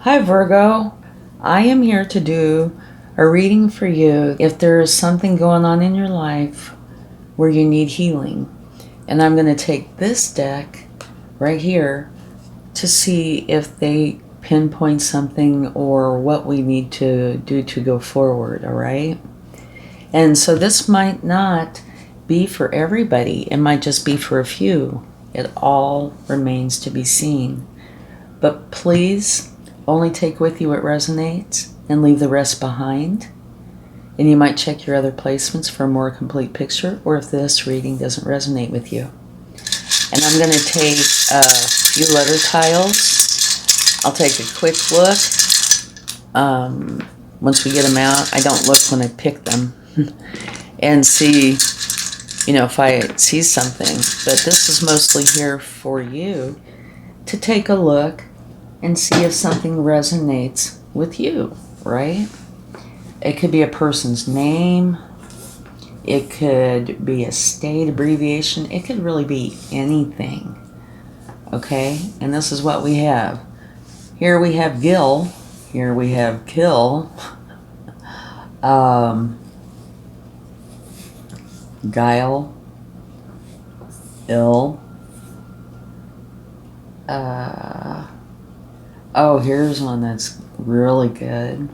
Hi Virgo, I am here to do a reading for you if there is something going on in your life where you need healing. And I'm going to take this deck right here to see if they pinpoint something or what we need to do to go forward, all right? And so this might not be for everybody. It might just be for a few. It all remains to be seen. But please only take with you what resonates and leave the rest behind. And you might check your other placements for a more complete picture, or if this reading doesn't resonate with you. And I'm going to take a few letter tiles. I'll take a quick look. Once we get them out, I don't look when I pick them. And see, if I see something. But this is mostly here for you to take a look and see if something resonates with you, right? It could be a person's name. It could be a state abbreviation. It could really be anything, okay? And this is what we have. Here we have Gil. Here we have Kill. Guile. Ill. Oh, here's one that's really good.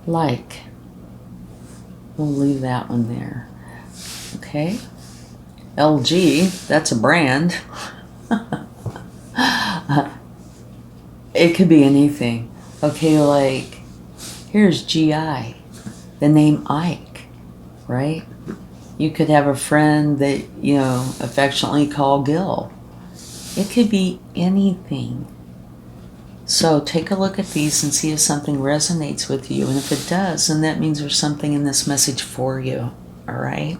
Like. We'll leave that one there. Okay. LG, that's a brand. It could be anything. Okay, like, here's GI, the name Ike, right? You could have a friend that, affectionately call Gil. It could be anything. So take a look at these and see if something resonates with you. And if it does, then that means there's something in this message for you. All right?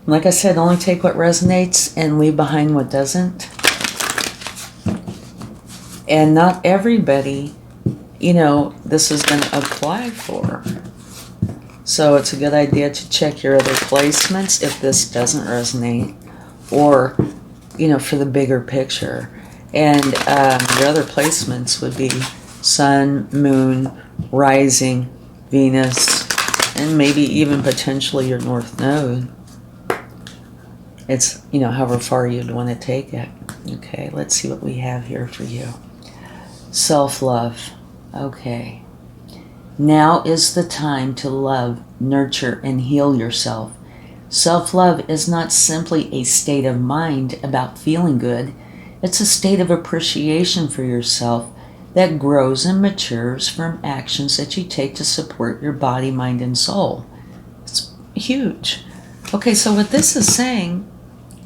Like I said, only take what resonates and leave behind what doesn't. And not everybody, this is going to apply for. So it's a good idea to check your other placements if this doesn't resonate, or, for the bigger picture. And your other placements would be Sun, Moon, Rising, Venus, and maybe even potentially your North Node. It's, however far you'd want to take it. Okay, let's see what we have here for you. Self-love. Okay. Now is the time to love, nurture, and heal yourself. Self-love is not simply a state of mind about feeling good. It's a state of appreciation for yourself that grows and matures from actions that you take to support your body, mind, and soul. It's huge. Okay, so what this is saying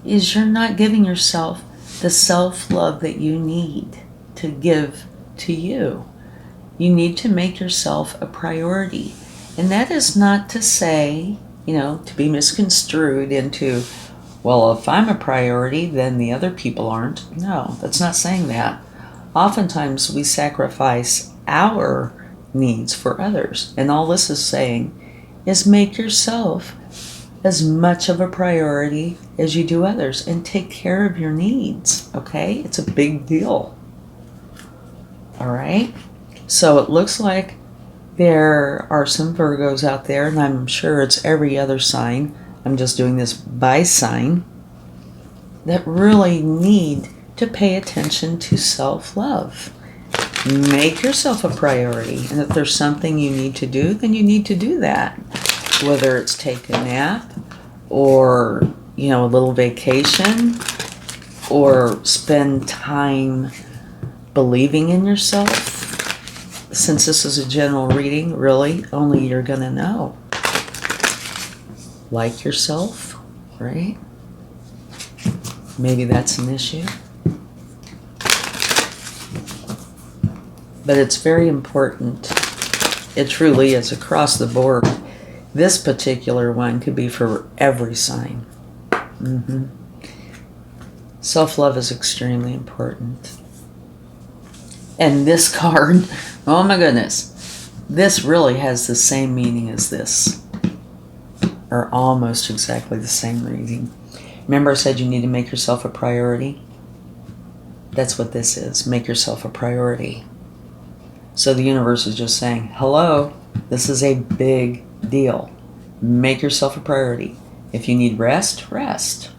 is you're not giving yourself the self-love that you need to give to you. You need to make yourself a priority. And that is not to say, to be misconstrued into, well, if I'm a priority, then the other people aren't. No, that's not saying that. Oftentimes we sacrifice our needs for others. And all this is saying is make yourself as much of a priority as you do others and take care of your needs, okay? It's a big deal. All right? So it looks like there are some Virgos out there, and I'm sure it's every other sign. I'm just doing this by sign, that really need to pay attention to self-love. Make yourself a priority. And if there's something you need to do, then you need to do that. Whether it's take a nap or, a little vacation, or spend time believing in yourself. Since this is a general reading, really, only you're going to know. Like yourself, right? Maybe that's an issue. But it's very important. It truly is across the board. This particular one could be for every sign. Self-love is extremely important. And this card, oh my goodness, this really has the same meaning as this, or almost exactly the same reading. Remember I said you need to make yourself a priority? That's what this is. Make yourself a priority. So the universe is just saying, hello, this is a big deal. Make yourself a priority. If you need rest, rest.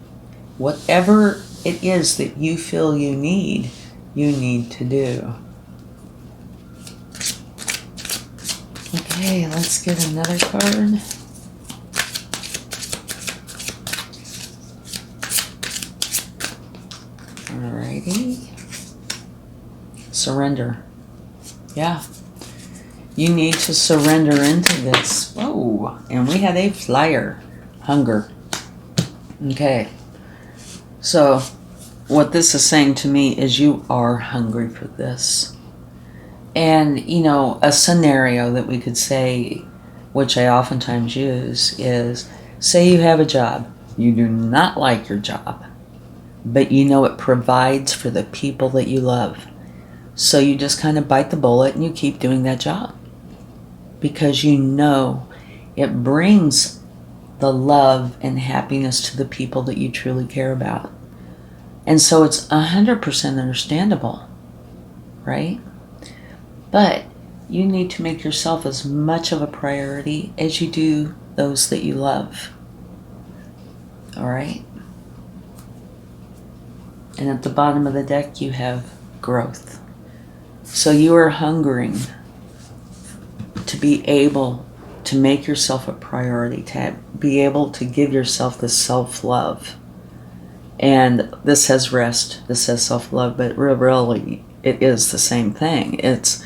Whatever it is that you feel you need to do. Okay, let's get another card. Alrighty. Surrender. Yeah. You need to surrender into this. Whoa. And we had a flyer. Hunger. Okay. So, what this is saying to me is you are hungry for this. And, you know, a scenario that we could say, which I oftentimes use, is say you have a job. You do not like your job, but you know it provides for the people that you love. So you just kind of bite the bullet and you keep doing that job because you know it brings the love and happiness to the people that you truly care about. And so it's 100% understandable, right? But you need to make yourself as much of a priority as you do those that you love. All right? And at the bottom of the deck, you have growth. So you are hungering to be able to make yourself a priority, to be able to give yourself the self-love. And this has rest, this has self-love, but really it is the same thing. It's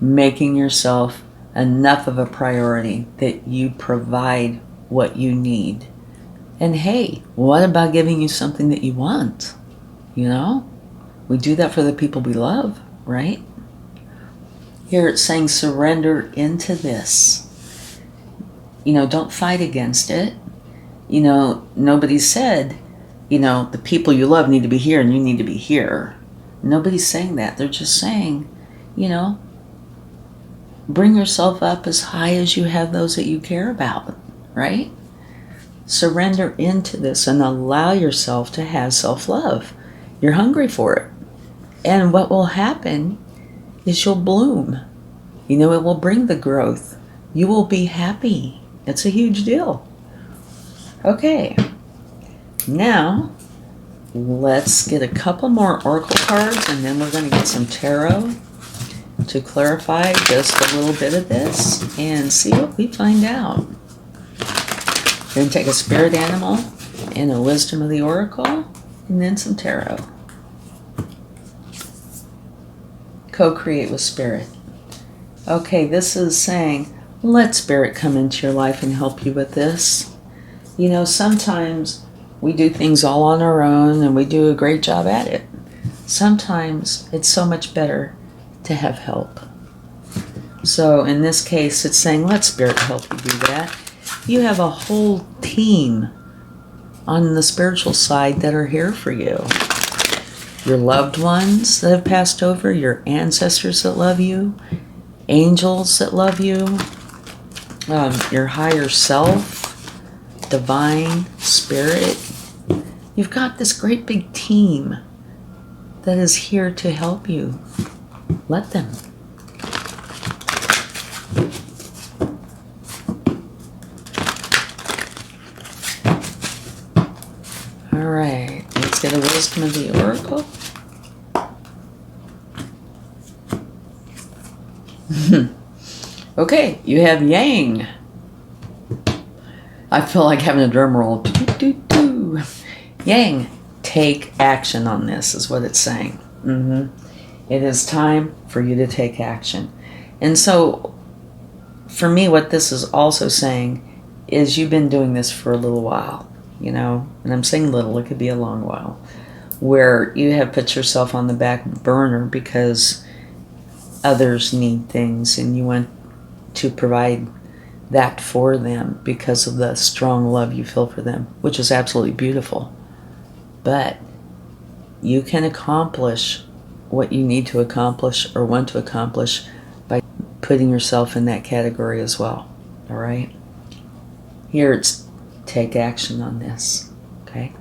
making yourself enough of a priority that you provide what you need. And hey, what about giving you something that you want? You know, we do that for the people we love, right? Here it's saying surrender into this. You know, don't fight against it. You know, nobody said, you know, the people you love need to be here and you need to be here. Nobody's saying that. They're just saying, you know, bring yourself up as high as you have those that you care about, right? Surrender into this and allow yourself to have self-love. You're hungry for it. And what will happen is you'll bloom. You know, it will bring the growth. You will be happy. It's a huge deal. Okay. Now, let's get a couple more oracle cards and then we're going to get some tarot to clarify just a little bit of this and see what we find out. Then take a spirit animal and a wisdom of the oracle and then some tarot. Co-create with spirit. Okay, this is saying, let spirit come into your life and help you with this. You know, sometimes we do things all on our own and we do a great job at it. Sometimes it's so much better to have help. So in this case, it's saying, let spirit help you do that. You have a whole team on the spiritual side that are here for you. Your loved ones that have passed over, your ancestors that love you, angels that love you, your higher self, divine spirit. You've got this great big team that is here to help you. Let them. All right, let's get a wisdom of the oracle. Okay, you have Yang. I feel like having a drum roll. Doo, doo, doo. Yang, take action on this is what it's saying. It is time for you to take action. And so, for me, what this is also saying is you've been doing this for a little while, you know, and I'm saying little, it could be a long while, where you have put yourself on the back burner because others need things and you want to provide that for them because of the strong love you feel for them, which is absolutely beautiful. But you can accomplish what you need to accomplish or want to accomplish by putting yourself in that category as well. All right? Here it's take action on this. Okay?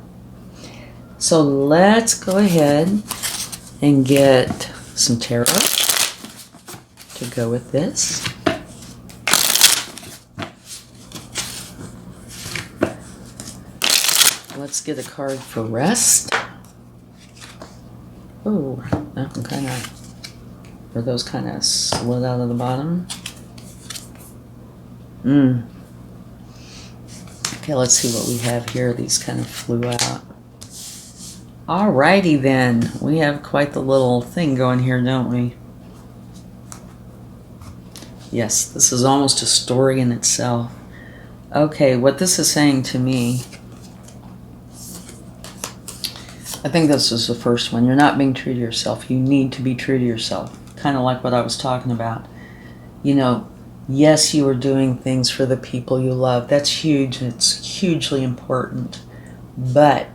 So let's go ahead and get some tarot to go with this. Let's get a card for rest. Oh, that one kind of, were those kind of slid out of the bottom? Okay, let's see what we have here. These kind of flew out. Alrighty then. We have quite the little thing going here, don't we? Yes, this is almost a story in itself. Okay, what this is saying to me, I think this is the first one. You're not being true to yourself. You need to be true to yourself. Kind of like what I was talking about. You know, yes, you are doing things for the people you love. That's huge. It's hugely important. But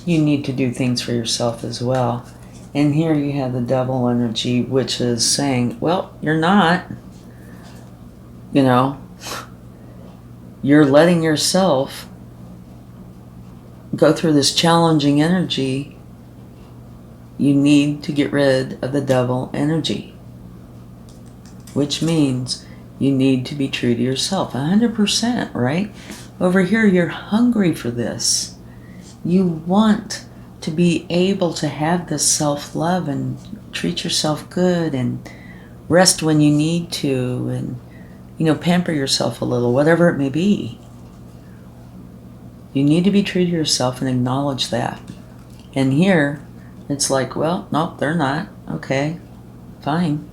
you need to do things for yourself as well. And here you have the devil energy, which is saying, well, you're not. You know, you're letting yourself go through this challenging energy. You need to get rid of the devil energy, which means you need to be true to yourself 100%, right? Over here, you're hungry for this. You want to be able to have this self-love and treat yourself good and rest when you need to and, you know, pamper yourself a little, whatever it may be. You need to be true to yourself and acknowledge that. And here, it's like, well, nope, they're not. Okay, fine.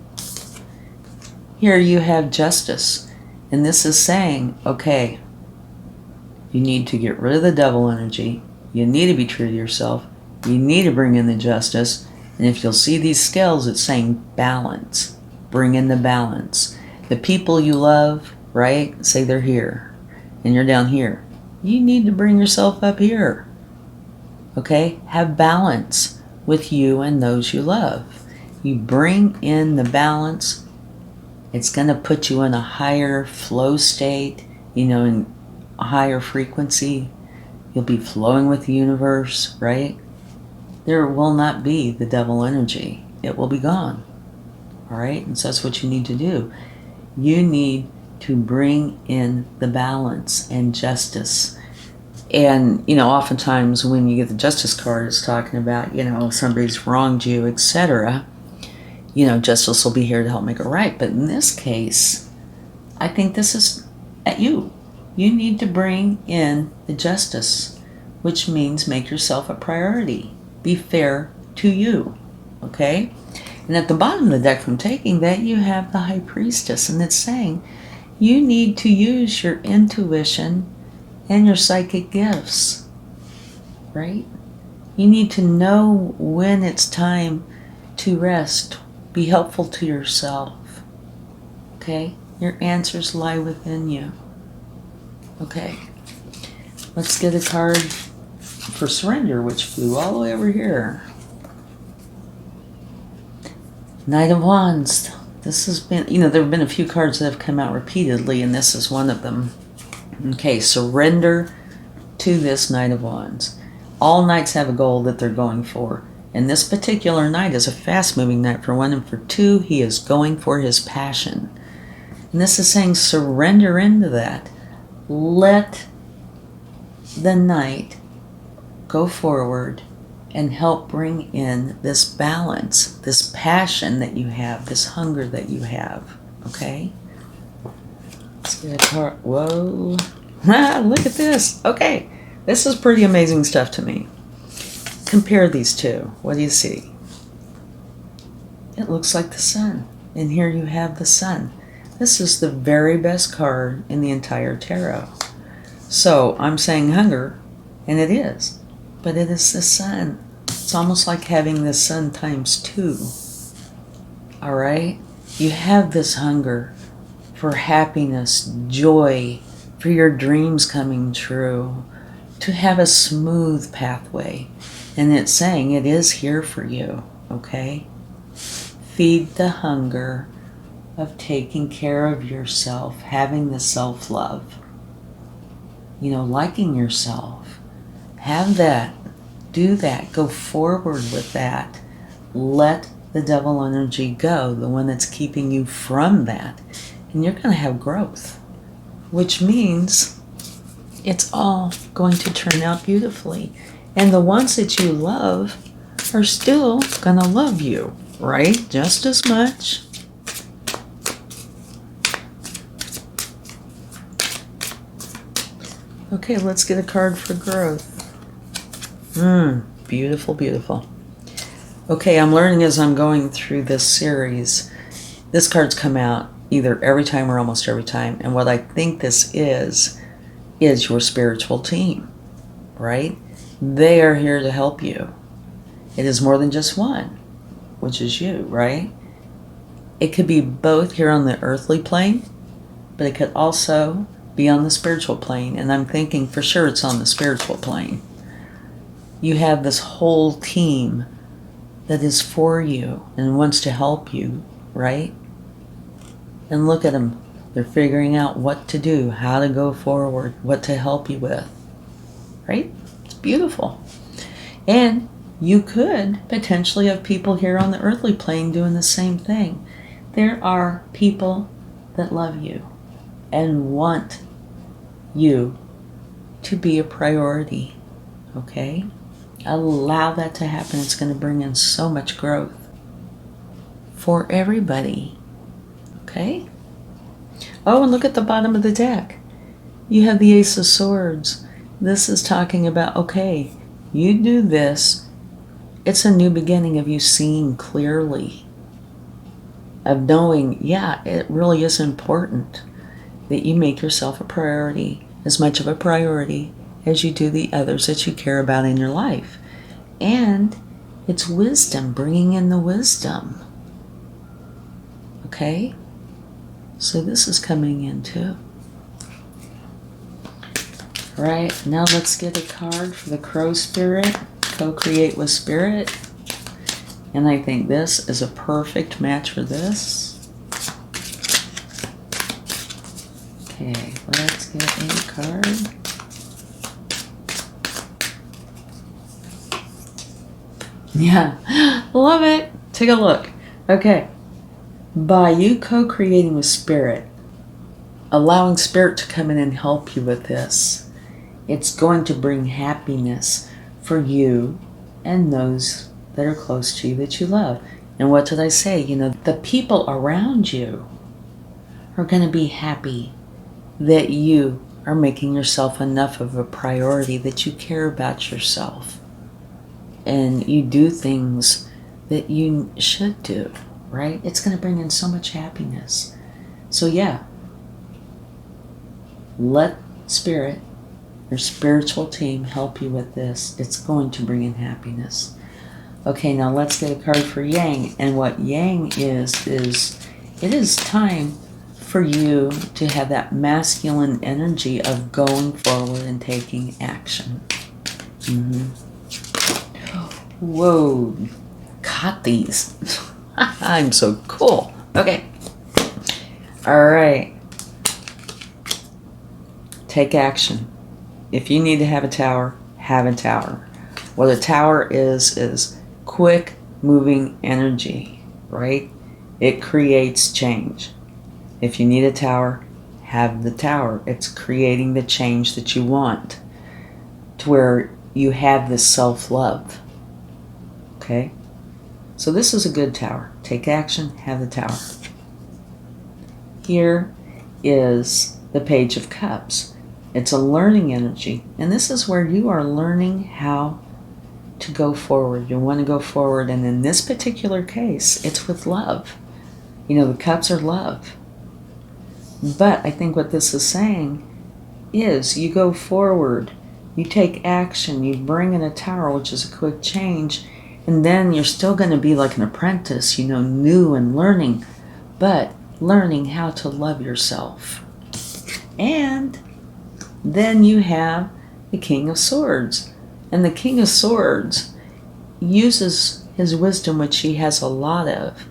Here you have justice. And this is saying, okay, you need to get rid of the devil energy. You need to be true to yourself. You need to bring in the justice. And if you'll see these scales, it's saying balance. Bring in the balance. The people you love, right, say they're here. And you're down here. You need to bring yourself up here. Okay? Have balance with you and those you love. You bring in the balance. It's going to put you in a higher flow state, you know, in a higher frequency. You'll be flowing with the universe, right? There will not be the devil energy. It will be gone. All right? And so that's what you need to do. You need to bring in the balance and justice. And, you know, oftentimes when you get the justice card, it's talking about, you know, somebody's wronged you, etc. You know, justice will be here to help make it right. But in this case, I think this is at you. You need to bring in the justice, which means make yourself a priority. Be fair to you, okay? And at the bottom of the deck from taking that, you have the High Priestess, and it's saying you need to use your intuition and your psychic gifts, right? You need to know when it's time to rest. Be helpful to yourself, okay? Your answers lie within you. Okay, let's get a card for surrender, which flew all the way over here. Knight of Wands. This has been, you know, there have been a few cards that have come out repeatedly, and this is one of them. Okay, surrender to this Knight of Wands. All knights have a goal that they're going for. And this particular knight is a fast-moving knight for one, and for two, he is going for his passion. And this is saying surrender into that. Let the knight go forward and help bring in this balance, this passion that you have, this hunger that you have, okay? Let's get a card. Whoa. Look at this. Okay, this is pretty amazing stuff to me. Compare these two. What do you see? It looks like the sun. And here you have the sun. This is the very best card in the entire tarot. So I'm saying hunger, and it is. But it is the sun. It's almost like having the sun times 2. All right? You have this hunger for happiness, joy, for your dreams coming true, to have a smooth pathway. And it's saying it is here for you, okay? Feed the hunger of taking care of yourself, having the self-love, you know, liking yourself. Have that do that. Go forward with that. Let the devil energy go, the one that's keeping you from that. And you're going to have growth, which means it's all going to turn out beautifully. And the ones that you love are still going to love you, right? Just as much. Okay, let's get a card for growth. Beautiful, beautiful. Okay, I'm learning as I'm going through this series. This card's come out either every time or almost every time. And what I think this is your spiritual team, right? They are here to help you. It is more than just one, which is you, right? It could be both here on the earthly plane, but it could also be on the spiritual plane. And I'm thinking for sure it's on the spiritual plane. You have this whole team that is for you and wants to help you, right? And look at them. They're figuring out what to do, how to go forward, what to help you with, right? It's beautiful. And you could potentially have people here on the earthly plane doing the same thing. There are people that love you and want you to be a priority, okay? Allow that to happen. It's going to bring in so much growth for everybody, okay? Oh, and look at the bottom of the deck. You have the Ace of Swords. This is talking about, okay, you do this. It's a new beginning of you seeing clearly, of knowing, yeah, it really is important that you make yourself a priority, as much of a priority as you do the others that you care about in your life. And it's wisdom, bringing in the wisdom. Okay? So this is coming in too. All right, now let's get a card for the Crow Spirit. Co-create with Spirit. And I think this is a perfect match for this. Okay, let's get a card. Yeah, love it. Take a look. Okay. By you co-creating with Spirit, allowing Spirit to come in and help you with this, it's going to bring happiness for you and those that are close to you that you love. And what did I say? You know, the people around you are going to be happy that you are making yourself enough of a priority that you care about yourself. And you do things that you should do, right? It's going to bring in so much happiness. So yeah, let Spirit, your spiritual team, help you with this. It's going to bring in happiness. Okay, now let's get a card for Yang. And what Yang is it is time for you to have that masculine energy of going forward and taking action. Whoa, caught these. I'm so cool. Okay. All right. Take action. If you need to have a tower, have a tower. What a tower is quick moving energy, right? It creates change. If you need a tower, have the tower. It's creating the change that you want to where you have this self-love. Okay? So this is a good tower. Take action, have the tower. Here is the Page of Cups. It's a learning energy. And this is where you are learning how to go forward. You want to go forward. And in this particular case, it's with love. You know, the cups are love. But I think what this is saying is you go forward. You take action. You bring in a tower, which is a quick change. And then you're still going to be like an apprentice, you know, new and learning. But learning how to love yourself. And then you have the King of Swords. And the King of Swords uses his wisdom, which he has a lot of,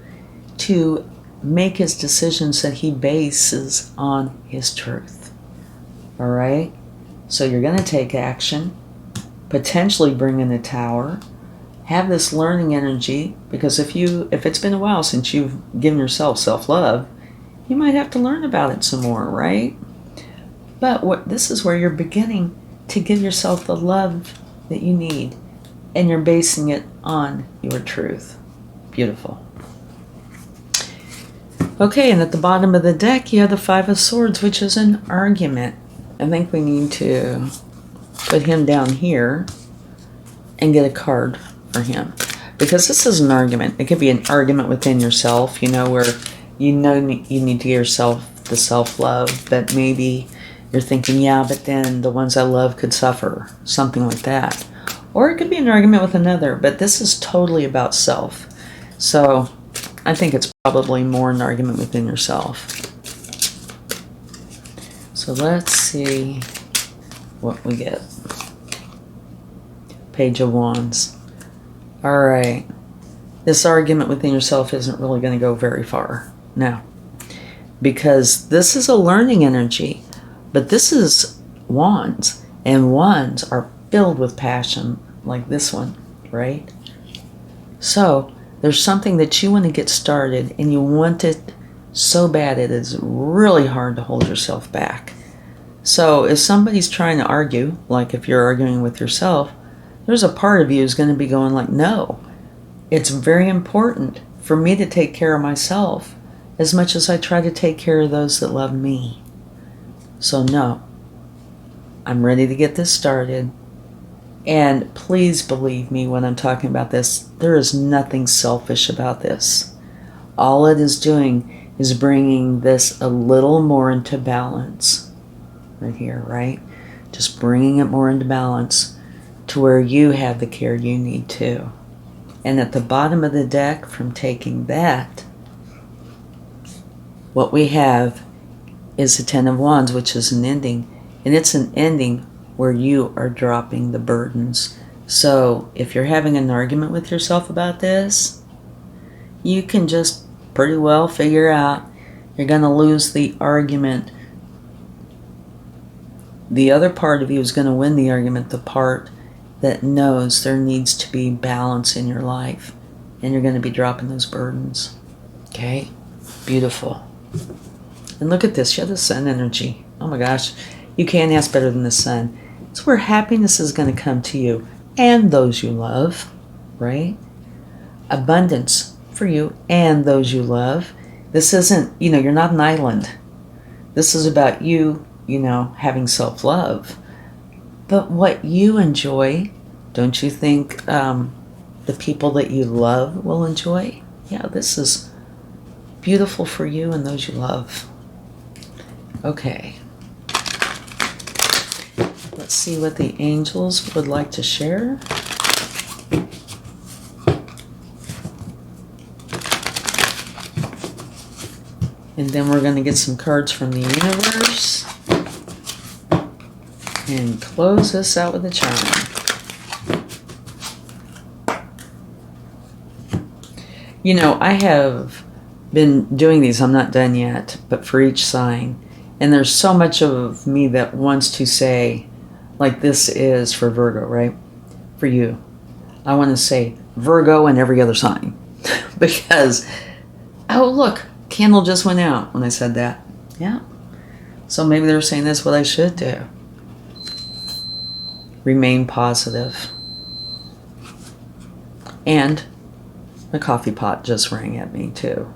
to make his decisions that he bases on his truth. All right? So you're going to take action, potentially bring in a tower. Have this learning energy, because if it's been a while since you've given yourself self-love, you might have to learn about it some more, right? But this is where you're beginning to give yourself the love that you need, and you're basing it on your truth. Beautiful. Okay, and at the bottom of the deck, you have the Five of Swords, which is an argument. I think we need to put him down here and get a card for him, because this is an argument. It could be an argument within yourself, where you need to give yourself the self-love, but maybe you're thinking, yeah, but then the ones I love could suffer, something like that. Or it could be an argument with another, but this is totally about self. So I think it's probably more an argument within yourself. So let's see what we get. Page of Wands. All right. This argument within yourself isn't really going to go very far now, because this is a learning energy, but this is Wands, and Wands are filled with passion, like this one, right? So there's something that you want to get started, and you want it so bad it is really hard to hold yourself back. So if somebody's trying to argue, like if you're arguing with yourself, there's a part of you is going to be going like, no, it's very important for me to take care of myself as much as I try to take care of those that love me. So no, I'm ready to get this started. And please believe me when I'm talking about this, there is nothing selfish about this. All it is doing is bringing this a little more into balance. Right here, right? Just bringing it more into balance to where you have the care you need too. And at the bottom of the deck, from taking that, what we have is the Ten of Wands, which is an ending. And it's an ending where you are dropping the burdens. So if you're having an argument with yourself about this, you can just pretty well figure out you're going to lose the argument. The other part of you is going to win the argument, the part that knows there needs to be balance in your life, and you're going to be dropping those burdens. Okay? Beautiful. And look at this. You have the Sun energy. Oh my gosh. You can't ask better than the Sun. It's where happiness is going to come to you and those you love, right? Abundance for you and those you love. This isn't, you're not an island. This is about you, having self-love. But what you enjoy, don't you think the people that you love will enjoy? Yeah, this is beautiful for you and those you love. Okay. Let's see what the angels would like to share. And then we're going to get some cards from the universe and close this out with a charm. I have been doing these. I'm not done yet, but for each sign. And there's so much of me that wants to say, like this is for Virgo, right? For you. I want to say Virgo and every other sign. Because, oh look, candle just went out when I said that. Yeah. So maybe they're saying that's what I should do. Remain positive. And the coffee pot just rang at me too.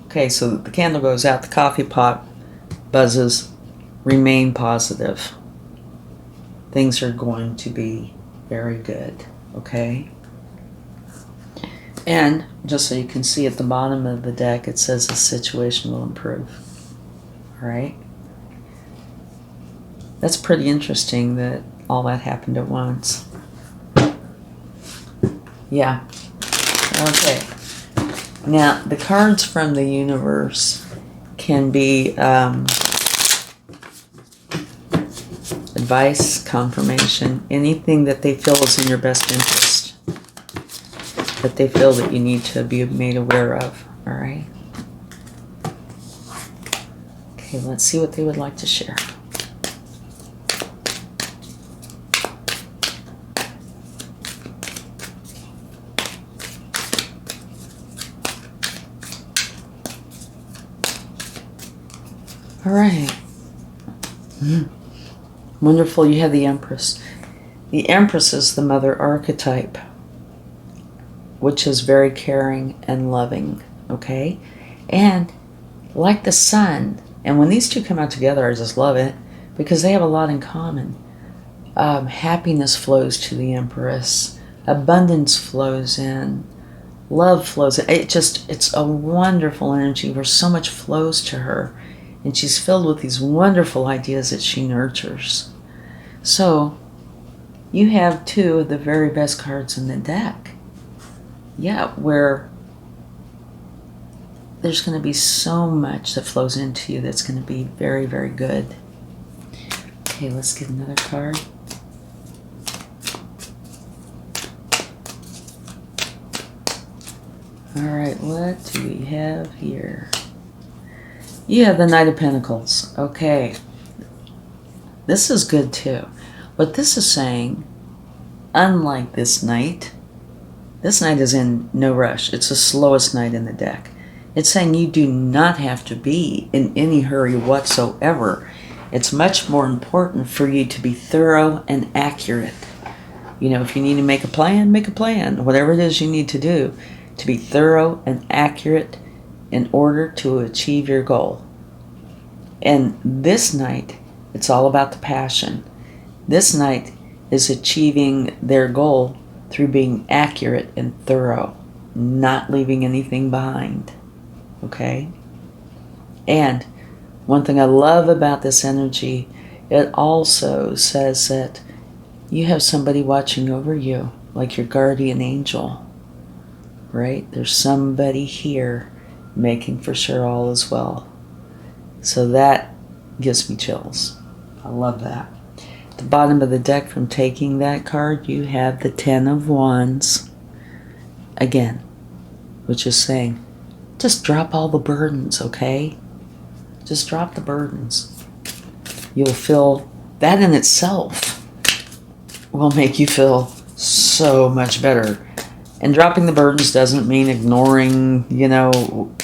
Okay, so the candle goes out, the coffee pot buzzes. Remain positive. Things are going to be very good, okay? And just so you can see at the bottom of the deck, it says the situation will improve. All right? That's pretty interesting that all that happened at once. Yeah. Okay. Now, the cards from the universe can be advice, confirmation, anything that they feel is in your best interest, that they feel that you need to be made aware of. All right? Okay, let's see what they would like to share. All right. Wonderful. You have the Empress. The Empress is the mother archetype, which is very caring and loving, okay? And like the sun, and when these two come out together, I just love it because they have a lot in common. Happiness flows to the Empress. Abundance flows in. Love flows in. It's a wonderful energy where so much flows to her. And she's filled with these wonderful ideas that she nurtures. So, you have two of the very best cards in the deck. Yeah, where there's going to be so much that flows into you that's going to be very, very good. Okay, let's get another card. All right, what do we have here? You have the Knight of Pentacles. Okay. This is good too. What this is saying, unlike this Knight is in no rush. It's the slowest Knight in the deck. It's saying you do not have to be in any hurry whatsoever. It's much more important for you to be thorough and accurate. You know, if you need to make a plan, make a plan. Whatever it is you need to do, to be thorough and accurate in order to achieve your goal. And this Knight, it's all about the passion. This Knight is achieving their goal through being accurate and thorough, not leaving anything behind. Okay? And one thing I love about this energy, it also says that you have somebody watching over you, like your guardian angel. Right? There's somebody here making for sure all is well. So that gives me chills. I love that. At the bottom of the deck, from taking that card, you have the Ten of Wands. Again, which is saying, just drop all the burdens, okay? Just drop the burdens. You'll feel, that in itself will make you feel so much better. And dropping the burdens doesn't mean ignoring, you know,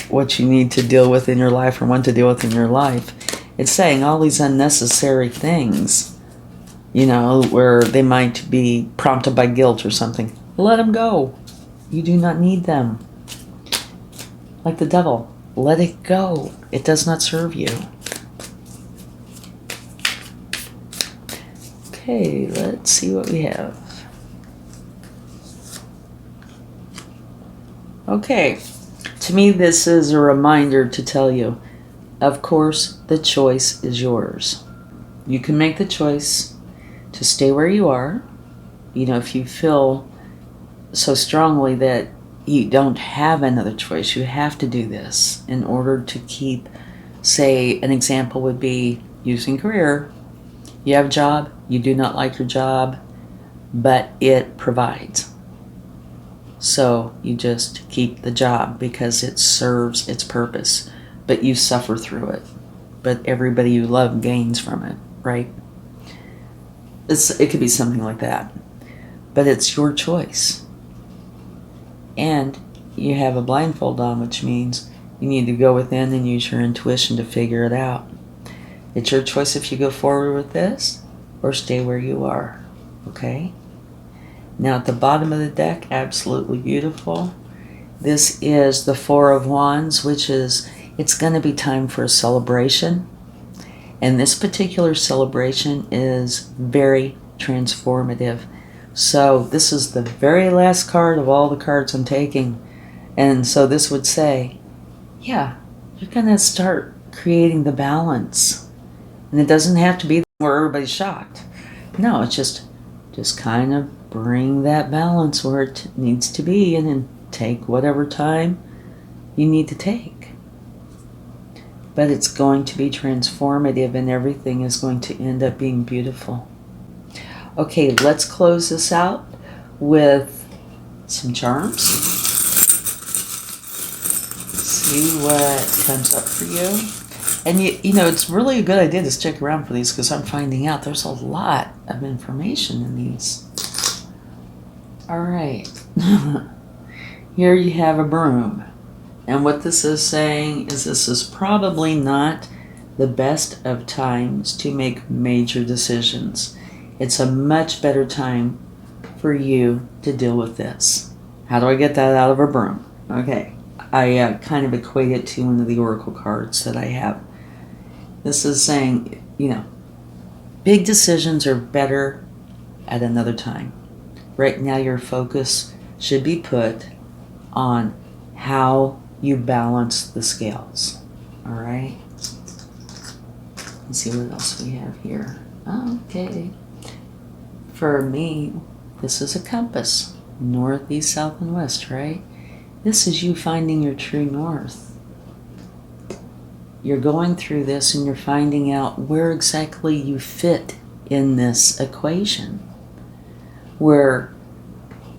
what you need to deal with in your life or want to deal with in your life. It's saying all these unnecessary things, you know, where they might be prompted by guilt or something. Let them go. You do not need them. Like the devil, let it go. It does not serve you. Okay, let's see what we have. Okay, to me this is a reminder to tell you, of course, the choice is yours. You can make the choice to stay where you are. You know, if you feel so strongly that you don't have another choice, you have to do this in order to keep, say, an example would be using career. You have a job, you do not like your job, but it provides. So you just keep the job because it serves its purpose, but you suffer through it. But everybody you love gains from it, right? It could be something like that. But it's your choice. And you have a blindfold on, which means you need to go within and use your intuition to figure it out. It's your choice if you go forward with this or stay where you are, okay? Now at the bottom of the deck, absolutely beautiful. This is the Four of Wands, which is, it's going to be time for a celebration. And this particular celebration is very transformative. So this is the very last card of all the cards I'm taking. And so this would say, yeah, you're going to start creating the balance. And it doesn't have to be where everybody's shocked. No, it's just kind of bring that balance where it needs to be and then take whatever time you need to take. But it's going to be transformative and everything is going to end up being beautiful. Okay, let's close this out with some charms. See what comes up for you. And you know, it's really a good idea to stick around for these because I'm finding out there's a lot of information in these. All right. Here you have a broom. And what this is saying is this is probably not the best of times to make major decisions. It's a much better time for you to deal with this. How do I get that out of a broom? Okay, I kind of equate it to one of the oracle cards that I have. This is saying, big decisions are better at another time. Right now your focus should be put on how you balance the scales. All right? Let's see what else we have here. Okay. For me, this is a compass. North, east, south, and west, right? This is you finding your true north. You're going through this and you're finding out where exactly you fit in this equation. Where,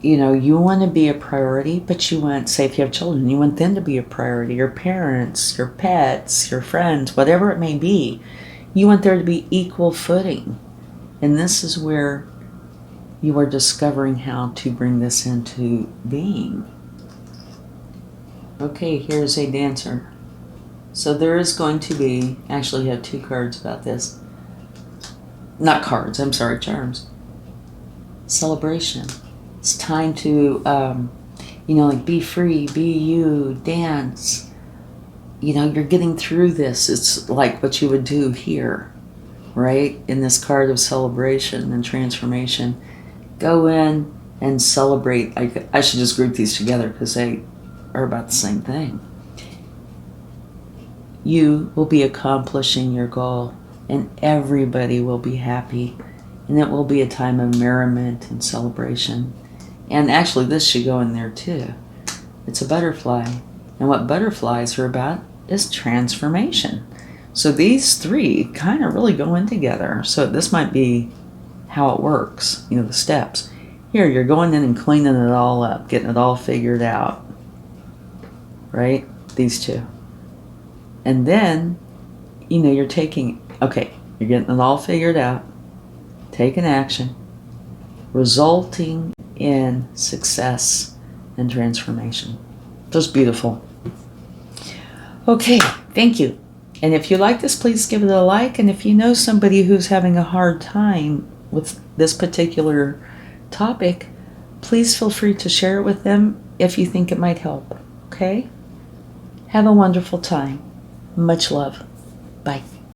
you want to be a priority, but you want, say if you have children, you want them to be a priority. Your parents, your pets, your friends, whatever it may be. You want there to be equal footing. And this is where you are discovering how to bring this into being. Okay, here's a Dancer. So there is going to be, actually you have two cards about this. Not cards, I'm sorry, charms. Celebration. It's time to, be free, be you, dance. You're getting through this. It's like what you would do here, right? In this card of celebration and transformation. Go in and celebrate. I should just group these together because they are about the same thing. You will be accomplishing your goal and everybody will be happy. And it will be a time of merriment and celebration. And actually this should go in there too. It's a butterfly. And what butterflies are about is transformation. So these three kind of really go in together. So this might be how it works, the steps. Here, you're going in and cleaning it all up, getting it all figured out. Right? These two. And then, you're taking, you're getting it all figured out. Taking action, resulting in success and transformation. Just beautiful. Okay, thank you. And if you like this, please give it a like. And if you know somebody who's having a hard time with this particular topic, please feel free to share it with them if you think it might help. Okay? Have a wonderful time. Much love. Bye.